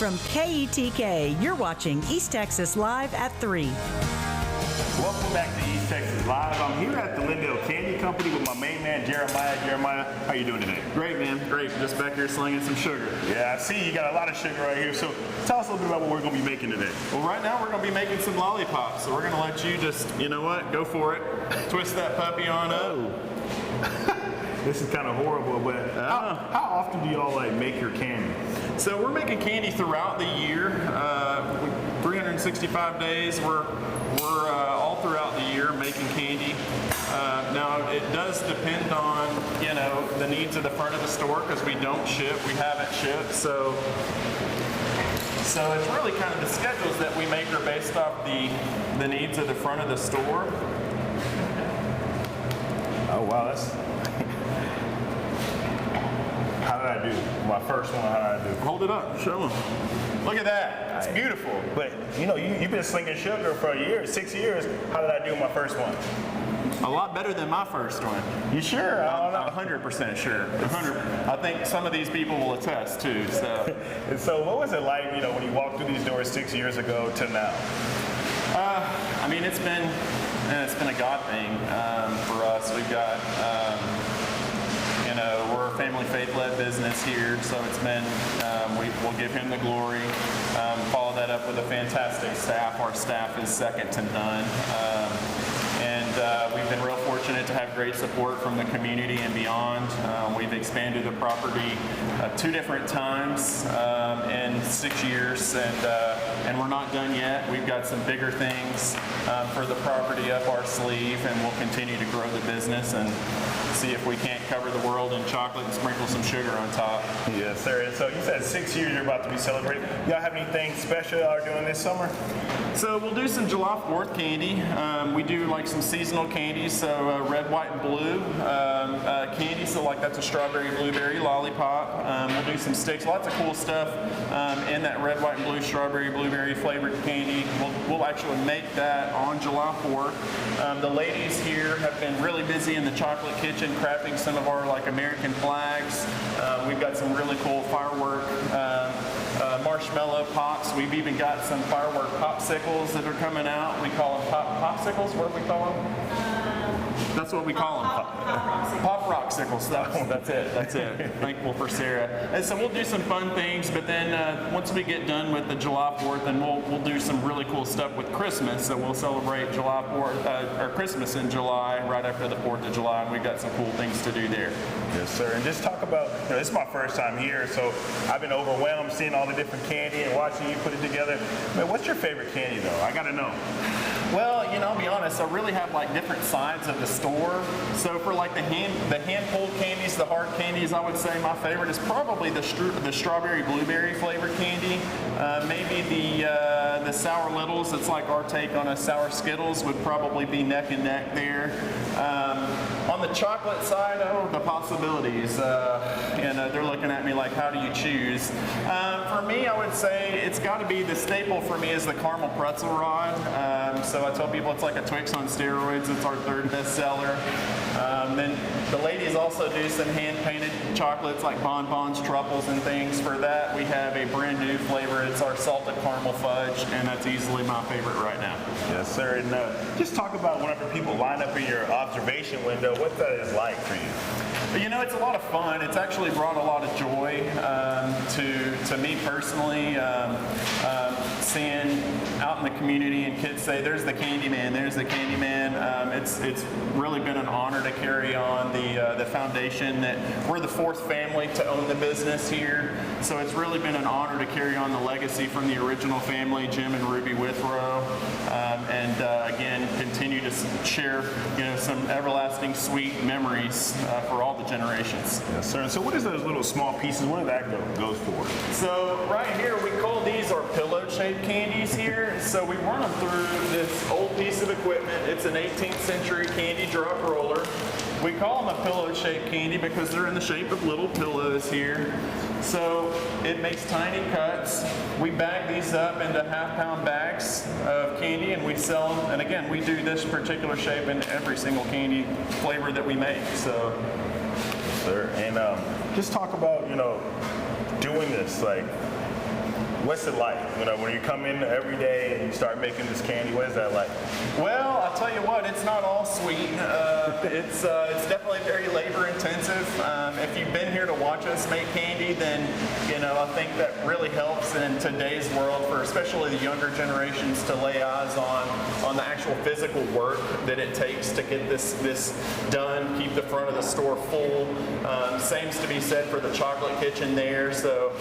From KETK, you're watching East Texas Live at 3. Welcome back to East Texas Live. I'm here at the Lindale Candy Company with my main man, Jeremiah. Jeremiah, how you doing today? Great, man. Great. Just back here slinging some sugar. Yeah, I see you got a lot of sugar right here. So tell us a little bit about what we're going to be making today. Well, right now we're going to be making some lollipops. So we're going to let you just, you know what, go for it. Twist that puppy on up. This is kind of horrible, but how often do y'all make your candy? So we're making candy throughout the year. 365 days. We're all throughout the year making candy. Now it does depend on the needs of the front of the store because we don't ship. We haven't shipped. So it's really kind of the schedules that we make are based off the needs of the front of the store. Oh wow, that's. How did I do? My first one, how did I do? Hold it up, show them. Look at that, it's beautiful. But you've been slinging sugar for a year, 6 years. How did I do my first one? A lot better than my first one. You sure? I'm 100% sure. 100. I think some of these people will attest too. So. And so what was it like, when you walked through these doors 6 years ago to now? I mean, it's been a God thing for us. We've got. We're a family faith-led business here, so it's been, we'll give him the glory. Follow that up with a fantastic staff. Our staff is second to none. We've been real fortunate to have great support from the community and beyond. We've expanded the property 2 different times in 6 years, and we're not done yet. We've got some bigger things for the property up our sleeve, and we'll continue to grow the business and see if we can't cover the world in chocolate and sprinkle some sugar on top. Yes, sir. And so you said 6 years you're about to be celebrating. Y'all have anything special y'all are doing this summer? So we'll do some July 4th candy. We do some seasonal candies, so red, white, and blue candy. So that's a strawberry blueberry lollipop. We'll do some sticks, lots of cool stuff in that red, white, and blue strawberry blueberry flavored candy. We'll actually make that on July 4th. The ladies here have been really busy in the chocolate kitchen crafting some of our American flags. We've got some really cool firework marshmallow pops. We've even got some firework popsicles that are coming out. We call them popsicles. What do we call them? That's what we call them. Pop rocksicles. That's it. Thankful for Sarah. And so we'll do some fun things, but then once we get done with the July 4th, then we'll do some really cool stuff with Christmas. So we'll celebrate July 4th or Christmas in July, right after the 4th of July, and we've got some cool things to do there. Yes, sir. And just talk about, this is my first time here, so I've been overwhelmed seeing all the different candy and watching you put it together. Man, what's your favorite candy though? I gotta know. Well, I'll be honest, I really have different sides of the store. So for the hand-pulled candies, the hard candies, I would say my favorite is probably the strawberry blueberry flavored candy. Maybe the sour littles, it's our take on a sour Skittles, would probably be neck and neck there. On the chocolate side, the possibilities. They're looking at me how do you choose? For me, I would say it's got to be the staple for me is the caramel pretzel rod. So I tell people it's like a Twix on steroids. It's our 3rd best seller. Then the ladies also do some hand-painted chocolates like bonbons, truffles, and things. For that, we have a brand new flavor. It's our salted caramel fudge, and that's easily my favorite right now. Yes, sir. And just talk about whenever people line up in your observation window, what that is like for you. It's a lot of fun. It's actually brought a lot of joy to me personally. Seeing out in the community and kids say, "There's the candy man, there's the candy man." It's really been an honor to carry on the foundation that we're the 4th family to own the business here. So it's really been an honor to carry on the legacy from the original family, Jim and Ruby Withrow, and again continue to share some everlasting sweet memories for all the generations. Yes, sir. And so what is those little small pieces? What does that goes for? So right here we call these our pillow-shaped candies here. So we run them through this old piece of equipment. It's an 18th century candy drop roller. We call them a pillow-shaped candy because they're in the shape of little pillows here. So it makes tiny cuts. We bag these up into half-pound bags of candy and we sell them. And again, we do this particular shape in every single candy flavor that we make. So, sir, and just talk about doing this. what's it like? You know, when you come in every day and you start making this candy, what is that like? Well, I'll tell you what, it's not all sweet. It's definitely very labor intensive. If you've been here to watch us make candy, then I think that really helps in today's world for especially the younger generations to lay eyes on the actual physical work that it takes to get this done, keep the front of the store full. Same's to be said for the chocolate kitchen there. So,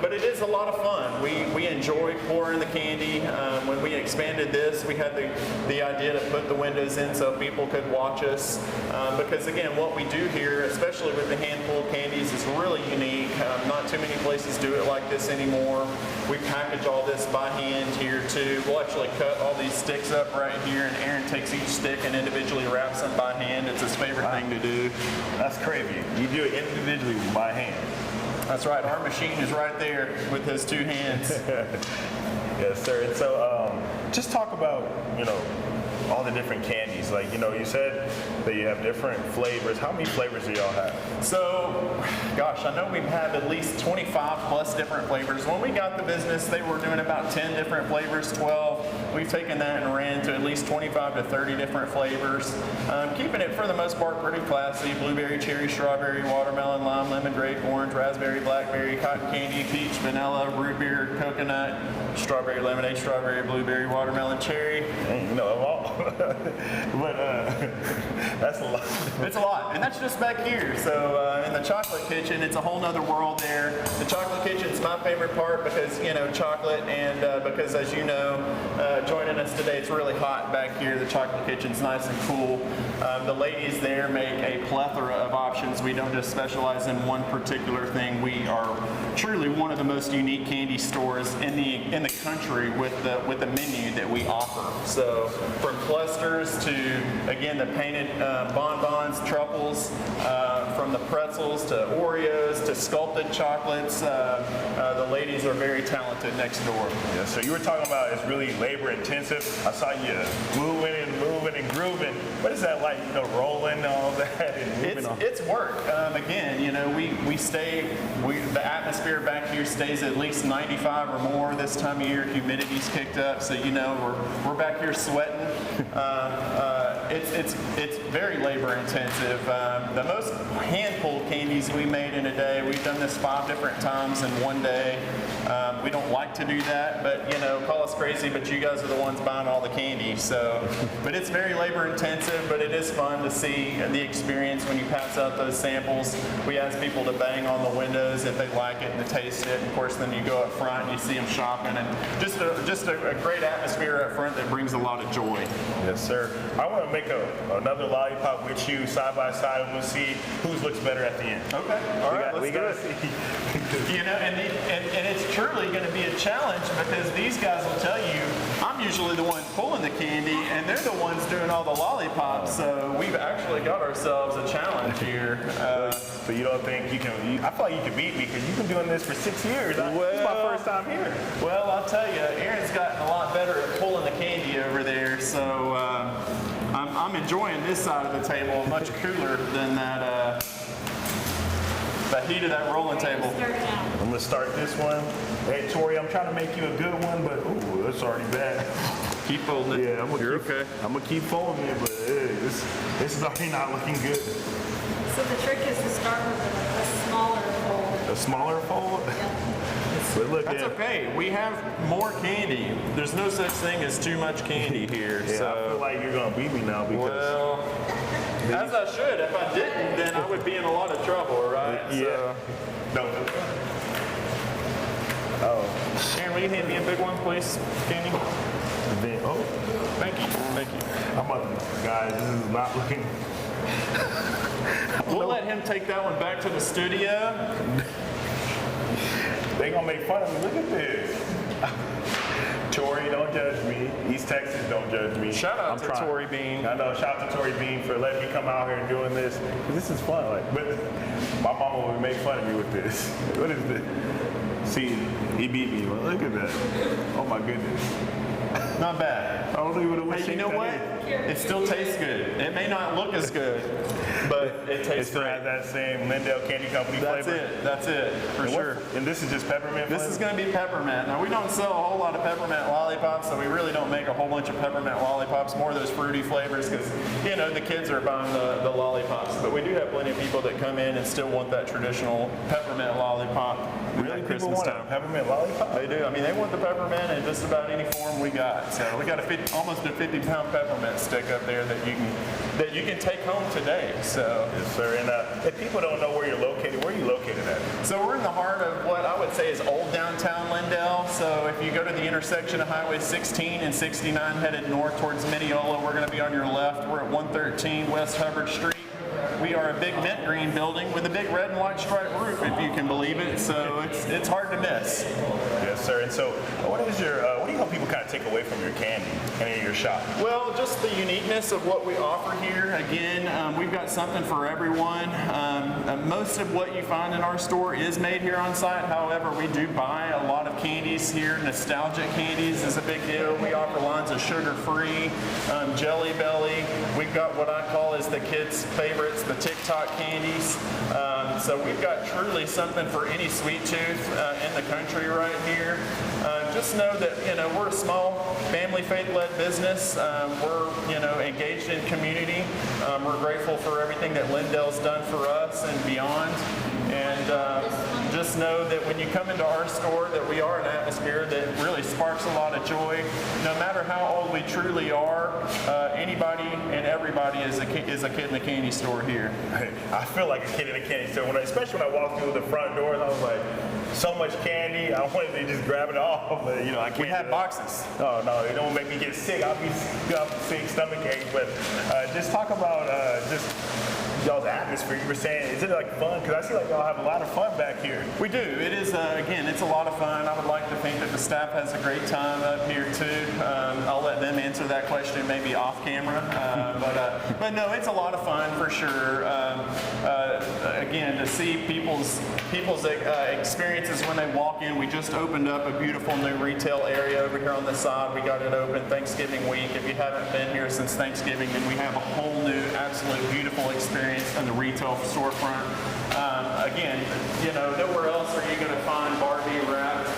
but it is a lot of fun. We enjoy pouring the candy. When we expanded this, we had the idea to put the windows in so people could watch us. Because again, what we do here, especially with the handful of candies, is really unique. Not too many places do it like this anymore. We package all this by hand here too. We'll actually cut all these sticks up right here, and Aaron takes each stick and individually wraps them by hand. It's his favorite thing to do. That's crazy. You do it individually by hand. That's right. Our machine is right there with his two hands. Yes, sir. And so, just talk about all the different candies. Like you said that you have different flavors. How many flavors do y'all have? So, gosh, I know we have at least 25 plus different flavors. When we got the business, they were doing about 10 different flavors, 12. We've taken that and ran to at least 25 to 30 different flavors. Keeping it, for the most part, pretty classy. Blueberry, cherry, strawberry, watermelon, lime, lemon, grape, orange, raspberry, blackberry, cotton candy, peach, vanilla, root beer, coconut, strawberry lemonade, strawberry, blueberry, watermelon, cherry. Dang, you know them all. But that's a lot. It's a lot, and that's just back here. So in the chocolate kitchen, it's a whole nother world there. The chocolate kitchen's my favorite part because, chocolate, and because, as you know, joining us today, it's really hot back here. The chocolate kitchen's nice and cool. The ladies there make a plethora of options. We don't just specialize in one particular thing. We are truly one of the most unique candy stores in the country with the menu that we offer. So from clusters to, again, the painted bonbons, truffles, from the pretzels to Oreos to sculpted chocolates. The ladies are very talented next door. Yeah, so you were talking about it's really labor intensive. I saw you moving and grooving. What is that like, rolling and all that and moving on? It's work. Again, the atmosphere back here stays at least 95 or more this time of year. Humidity's kicked up, so we're back here sweating. It's very labor intensive. The most handful of candies we made in a day, we've done this 5 different times in one day. We don't like to do that, but call us crazy, but you guys are the ones buying all the candy. So, but it's very labor intensive, but it is fun to see the experience when you pass out those samples. We ask people to bang on the windows if they like it and to taste it. And of course, then you go up front and you see them shopping, and just a great atmosphere up front that brings a lot of joy. Yes, sir. I want to make another lollipop with you side by side, and we'll see whose looks better at the end. Okay. All right. We got to see. And it's truly going to be a challenge because these guys will tell you I'm usually the one pulling the candy and they're the ones doing all the lollipops. So we've actually got ourselves a challenge here. So you don't think you can? I feel like you can beat me because you've been doing this for 6 years. It's my first time here. Well, I'll tell you, Aaron's gotten a lot better at pulling the candy over there. So I'm enjoying this side of the table much cooler than that. The heat of that rolling table. I'm gonna start this one. Hey, Tori, I'm trying to make you a good one, but ooh, it's already bad. Keep folding it. Yeah, okay. I'm gonna keep folding it, but this is already not looking good. So the trick is to start with a smaller fold. A smaller fold? Yeah. But look, That's okay. We have more candy. There's no such thing as too much candy here. Yeah, so. I feel like you're gonna beat me now because. Well, as I should. If I didn't, then I would be in a lot of trouble, right? Yeah. So. No. Oh. Aaron, will you hand me a big one, please, candy? Then, oh. Thank you. Thank you. Guys, this is not looking. We'll let him take that one back to the studio. They gonna make fun of me. Look at this. Tori, don't judge me. East Texas, don't judge me. Shout out to trying. Tori Bean. I know. Shout out to Tori Bean for letting me come out here and doing this. This is fun. But my mama would make fun of me with this. What is this? See, he beat me. Well, look at that. Oh my goodness. Not bad. I don't know what it was. Hey, you know what? It still tastes good. It may not look as good, but it tastes It still great. has that same Lindale Candy Company flavor. That's it, for sure. And this is just peppermint This flavor? is going to be peppermint. Now, we don't sell a whole lot of peppermint lollipops, so we really don't make a whole bunch of peppermint lollipops, more of those fruity flavors, because, you know, the kids are buying the lollipops. But we do have plenty of people that come in and still want that traditional peppermint lollipop Really? at People Christmas want time. a peppermint lollipop? They do. I mean, they want the peppermint in just about any form we got. So we got almost a 50-pound peppermint stick up there that you can take home today. So. Yes, sir. And if people don't know where you're located, where are you located at? So we're in the heart of what I would say is old downtown Lindale. So if you go to the intersection of Highway 16 and 69 headed north towards Mineola, we're going to be on your left. We're at 113 West Hubbard Street. We are a big mint green building with a big red and white striped roof, if you can believe it. So it's hard to miss. Yes, sir. And so, what do you hope people kind of take away from your candy and in your shop? Well, just the uniqueness of what we offer here. Again, we've got something for everyone. Most of what you find in our store is made here on site. However, we do buy a lot of candies here. Nostalgic candies is a big deal. We offer lines of sugar-free, Jelly Belly. We've got what I call is the kids' favorites, the TikTok candies. So we've got truly something for any sweet tooth in the country right here. Just know that, you know, we're a small family faith-led business. We're, you know, engaged in community. We're grateful for everything that Lindale's done for us and beyond. And just know that when you come into our store that we are an atmosphere that really sparks a lot of joy. No matter how old we truly are, anybody and everybody is a kid in the candy store here. I feel like a kid in a candy store, especially when I walked through the front doors. I was like, so much candy. I wanted to just grab it all, but you know, I can't. We have boxes. Oh no, it don't make me get sick. I'll be sick, stomach ache. But just talk about just y'all's atmosphere. You were saying, is it like fun? Because I see like y'all have a lot of fun back here. We do. It is, again, it's a lot of fun. I would like to think that the staff has a great time up here too. I'll let them answer that question maybe off camera. But no, it's a lot of fun for sure. Again, to see people's experiences when they walk in. We just opened up a beautiful new retail area over here on the side. We got it open Thanksgiving week. If you haven't been here since Thanksgiving, then we have a whole new, absolute beautiful experience in the retail storefront. Again, you know, nowhere else are you going to find Barbie wrapped,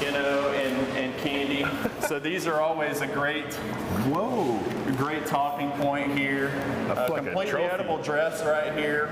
you know, and candy. So these are always a great talking point here. A completely edible dress right here.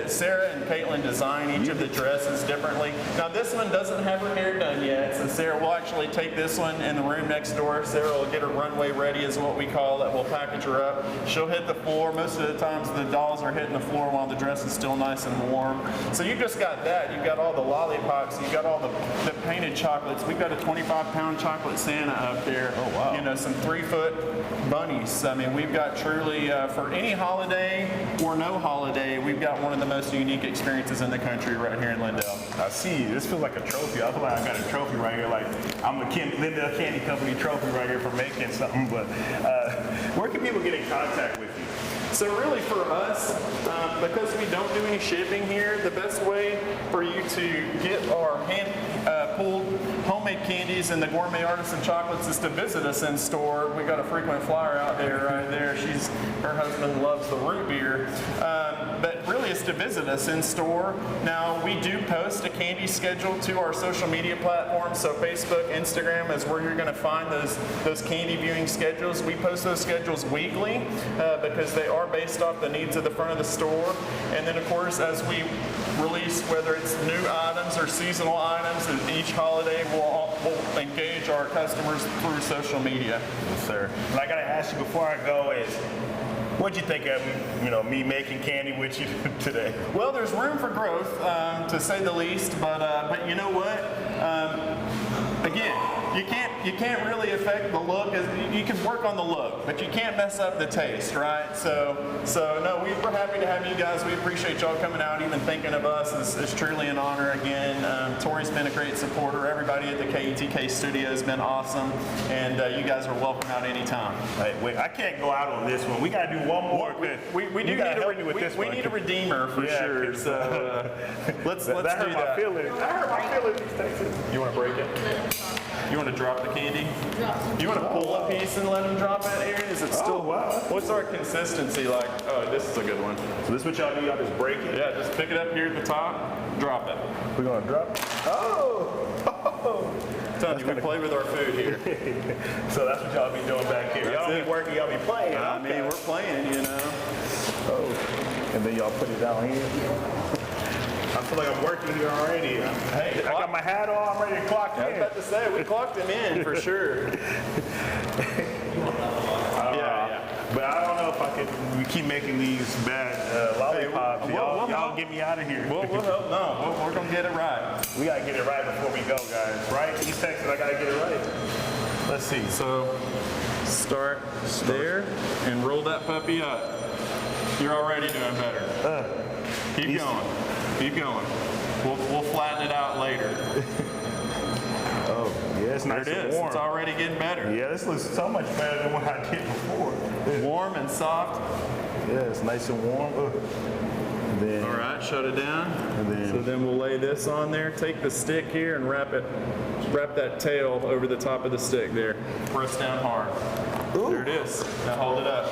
Sarah and Caitlin design each of the dresses differently. Now this one doesn't have her hair done yet, so Sarah will actually take this one in the room next door. Sarah will get her runway ready is what we call it. We'll package her up. She'll hit the floor. Most of the times the dolls are hitting the floor while the dress is still nice and warm. So you've just got that. You've got all the lollipops. You've got all the painted chocolates. We've got a 25-pound chocolate Santa up there. Oh, wow. You know, some 3-foot bunnies. I mean, we've got truly, for any holiday or no holiday, we've got one of the most unique experiences in the country right here in Lindale. I see. This feels like a trophy. I feel like I got a trophy right here. Like I'm a Lindale Candy Company trophy right here for making something. But where can people get in contact with you? So really for us, because we don't do any shipping here, the best way for you to get our hand-pulled homemade candies and the gourmet artisan chocolates is to visit us in store. We got a frequent flyer out there right there. Her husband loves the root beer. But really it's to visit us in store. Now we do post a candy schedule to our social media platforms. So Facebook, Instagram is where you're going to find those candy viewing schedules. We post those schedules weekly because they are based off the needs of the front of the store. And then of course as we release, whether it's new items or seasonal items, and each holiday we'll engage our customers through social media. Yes, sir. And I got to ask you before I go is, what'd you think of, you know, me making candy with you today? Well, there's room for growth, to say the least. But you know what? Again, you can't really affect the look. You can work on the look, but you can't mess up the taste, right? So no, we're happy to have you guys. We appreciate y'all coming out, even thinking of us. It's truly an honor. Again, Tori's been a great supporter. Everybody at the KETK studio has been awesome, and you guys are welcome out anytime. Hey, wait, I can't go out on this one. We got to do one more. We need a redeemer for sure. So let's that do hurt my that. feelings. That hurt my feelings. You want to break it? You want to drop the candy? Drop some. You want to pull a piece and let them drop it, Aaron? Is it still? Oh, wow. What's our consistency like? Oh, this is a good one. So this is what y'all do? Y'all just break it? Yeah, just pick it up here at the top, drop it. We're gonna drop it. Oh! Tell you, we play with our food here. So that's what y'all be doing back here. Y'all don't be working, y'all be playing. I mean, we're playing, you know. Oh, and then y'all put it down here. I feel like I'm working here already. Hey, I got my hat on, I'm ready to clock I was in. about to say, we clocked him in for sure. Yeah. But I don't know if I could, we keep making these bad lollipops. Hey, y'all get me out of here. We'll help. No, we're going to get it right. We gotta get it right before we go, guys. Right? East Texas, I gotta get it right. Let's see. So start there and roll that puppy up. You're already doing better. Keep going. Keep going. We'll flatten it out later. Oh, yeah, it's There nice it and is. warm. It's already getting better. Yeah, this looks so much better than what I did before. Warm and soft. Yeah, it's nice and warm. And then, All right, shut it down. And then- So then we'll lay this on there. Take the stick here and wrap that tail over the top of the stick there. Press down hard. Ooh. There it is. Now hold it up.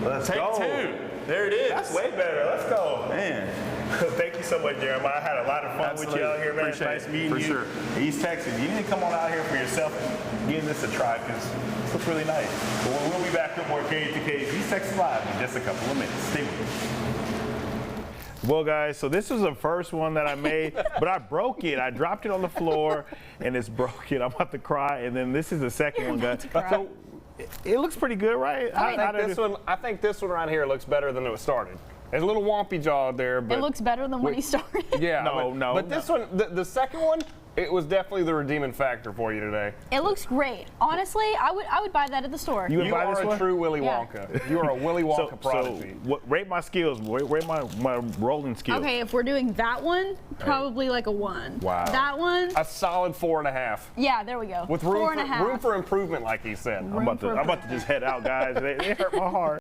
Let's Take go. 2. There it is. That's way better. Let's go. Man. Thank you so much, Jeremiah. I had a lot of fun with you out here, man. It's Appreciate nice it. meeting For you. sure. East Texas. You need to come on out here for yourself and give this a try because it looks really nice. But we'll be back with more KTK's East Texas Live in just a couple of minutes. Stay with us. Well, guys, so this was the first one that I made, but I broke it. I dropped it on the floor, and it's broken. I'm about to cry. And then this is the second one, guys. So it looks pretty good, right? I think this one right here looks better than it was started. It's a little wompy jaw there, but It looks better than when he started. yeah, No. But this one, the second one, it was definitely the redeeming factor for you today. It looks great. Honestly, I would buy that at the store. You would You buy this are a one? true Willy Yeah. Wonka. You are a Willy Wonka prodigy. Rate my skills. Rate my rolling skills. Okay, if we're doing that one, probably like a 1. Wow. That one, A solid 4.5. yeah, there we go. With 4.5. room for improvement, like he said. I'm about to just head out, guys. They hurt my heart.